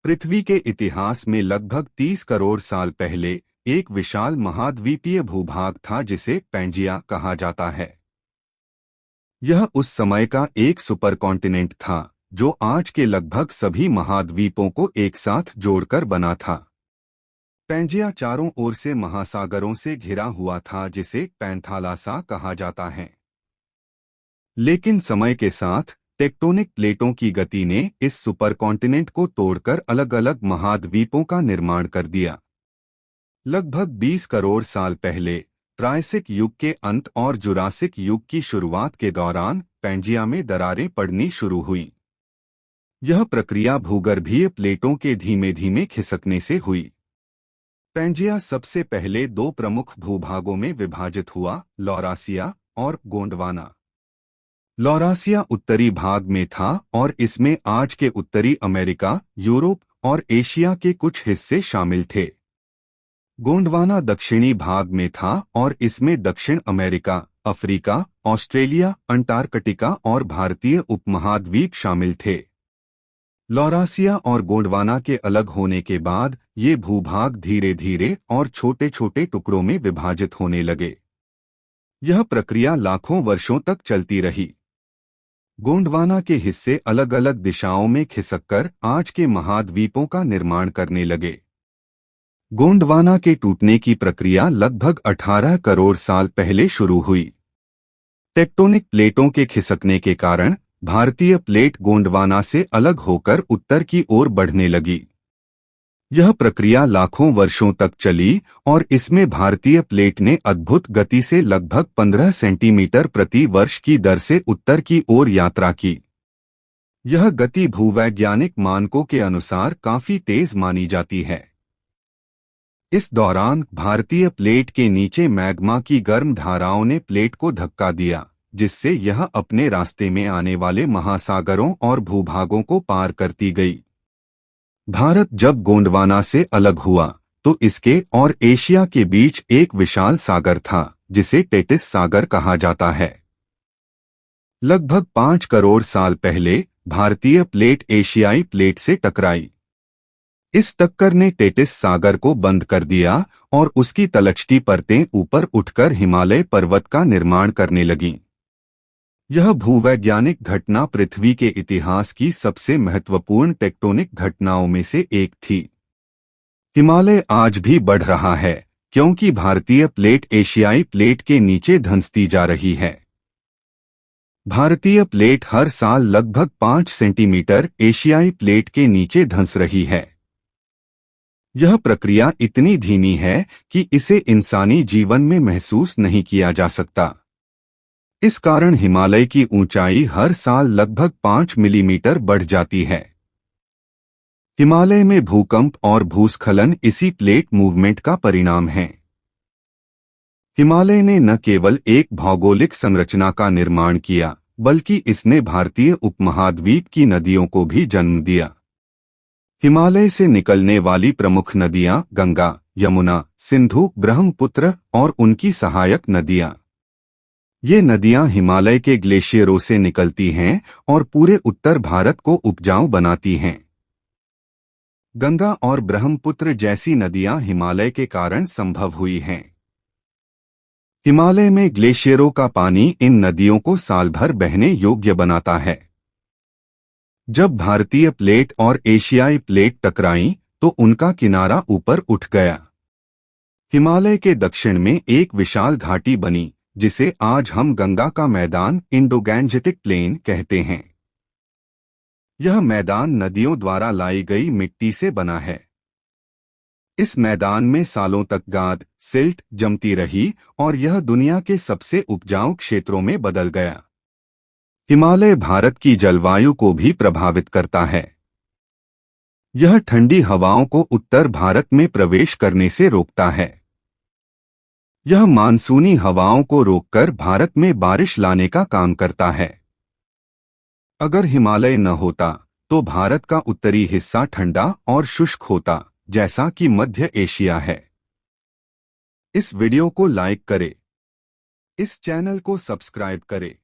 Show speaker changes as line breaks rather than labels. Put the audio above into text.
पृथ्वी के इतिहास में लगभग 30 करोड़ साल पहले एक विशाल महाद्वीपीय भूभाग था जिसे पैंजिया कहा जाता है। यह उस समय का एक सुपर कॉन्टिनेंट था जो आज के लगभग सभी महाद्वीपों को एक साथ जोड़कर बना था। पैंजिया चारों ओर से महासागरों से घिरा हुआ था जिसे पैंथालासा कहा जाता है। लेकिन समय के साथ टेक्टोनिक प्लेटों की गति ने इस सुपरकॉन्टिनेंट को तोड़कर अलग अलग महाद्वीपों का निर्माण कर दिया। लगभग 20 करोड़ साल पहले ट्रायसिक युग के अंत और जुरासिक युग की शुरुआत के दौरान पैंजिया में दरारें पड़नी शुरू हुई। यह प्रक्रिया भूगर्भीय प्लेटों के धीमे धीमे खिसकने से हुई। पैंजिया सबसे पहले दो प्रमुख भूभागों में विभाजित हुआ, लौरासिया और गोंडवाना। लौरासिया उत्तरी भाग में था और इसमें आज के उत्तरी अमेरिका, यूरोप और एशिया के कुछ हिस्से शामिल थे। गोंडवाना दक्षिणी भाग में था और इसमें दक्षिण अमेरिका, अफ्रीका, ऑस्ट्रेलिया, अंटार्कटिका और भारतीय उपमहाद्वीप शामिल थे। लौरासिया और गोंडवाना के अलग होने के बाद ये भूभाग धीरे धीरे और छोटे छोटे टुकड़ों में विभाजित होने लगे। यह प्रक्रिया लाखों वर्षों तक चलती रही। गोंडवाना के हिस्से अलग अलग दिशाओं में खिसककर आज के महाद्वीपों का निर्माण करने लगे। गोंडवाना के टूटने की प्रक्रिया लगभग 18 करोड़ साल पहले शुरू हुई। टेक्टोनिक प्लेटों के खिसकने के कारण भारतीय प्लेट गोंडवाना से अलग होकर उत्तर की ओर बढ़ने लगी। यह प्रक्रिया लाखों वर्षों तक चली और इसमें भारतीय प्लेट ने अद्भुत गति से लगभग 15 सेंटीमीटर प्रति वर्ष की दर से उत्तर की ओर यात्रा की। यह गति भूवैज्ञानिक मानकों के अनुसार काफी तेज मानी जाती है। इस दौरान भारतीय प्लेट के नीचे मैग्मा की गर्म धाराओं ने प्लेट को धक्का दिया, जिससे यह अपने रास्ते में आने वाले महासागरों और भूभागों को पार करती गई। भारत जब गोंडवाना से अलग हुआ तो इसके और एशिया के बीच एक विशाल सागर था जिसे टेटिस सागर कहा जाता है। लगभग 5 करोड़ साल पहले भारतीय प्लेट एशियाई प्लेट से टकराई। इस टक्कर ने टेटिस सागर को बंद कर दिया और उसकी तलछटी परतें ऊपर उठकर हिमालय पर्वत का निर्माण करने लगीं। यह भूवैज्ञानिक घटना पृथ्वी के इतिहास की सबसे महत्वपूर्ण टेक्टोनिक घटनाओं में से एक थी। हिमालय आज भी बढ़ रहा है क्योंकि भारतीय प्लेट एशियाई प्लेट के नीचे धंसती जा रही है। भारतीय प्लेट हर साल लगभग 5 सेंटीमीटर एशियाई प्लेट के नीचे धंस रही है। यह प्रक्रिया इतनी धीमी है कि इसे इंसानी जीवन में महसूस नहीं किया जा सकता। इस कारण हिमालय की ऊंचाई हर साल लगभग 5 मिलीमीटर बढ़ जाती है। हिमालय में भूकंप और भूस्खलन इसी प्लेट मूवमेंट का परिणाम है। हिमालय ने न केवल एक भौगोलिक संरचना का निर्माण किया, बल्कि इसने भारतीय उपमहाद्वीप की नदियों को भी जन्म दिया। हिमालय से निकलने वाली प्रमुख नदियां गंगा, यमुना, सिंधु, ब्रह्मपुत्र और उनकी सहायक नदियां। ये नदियां हिमालय के ग्लेशियरों से निकलती हैं और पूरे उत्तर भारत को उपजाऊ बनाती हैं। गंगा और ब्रह्मपुत्र जैसी नदियां हिमालय के कारण संभव हुई हैं। हिमालय में ग्लेशियरों का पानी इन नदियों को साल भर बहने योग्य बनाता है। जब भारतीय प्लेट और एशियाई प्लेट टकराईं तो उनका किनारा ऊपर उठ गया। हिमालय के दक्षिण में एक विशाल घाटी बनी जिसे आज हम गंगा का मैदान, इंडो-गैंजेटिक प्लेन कहते हैं। यह मैदान नदियों द्वारा लाई गई मिट्टी से बना है। इस मैदान में सालों तक गाद, सिल्ट जमती रही और यह दुनिया के सबसे उपजाऊ क्षेत्रों में बदल गया। हिमालय भारत की जलवायु को भी प्रभावित करता है। यह ठंडी हवाओं को उत्तर भारत में प्रवेश करने से रोकता है। यह मानसूनी हवाओं को रोककर भारत में बारिश लाने का काम करता है। अगर हिमालय न होता तो भारत का उत्तरी हिस्सा ठंडा और शुष्क होता, जैसा कि मध्य एशिया है। इस वीडियो को लाइक करें, इस चैनल को सब्सक्राइब करें।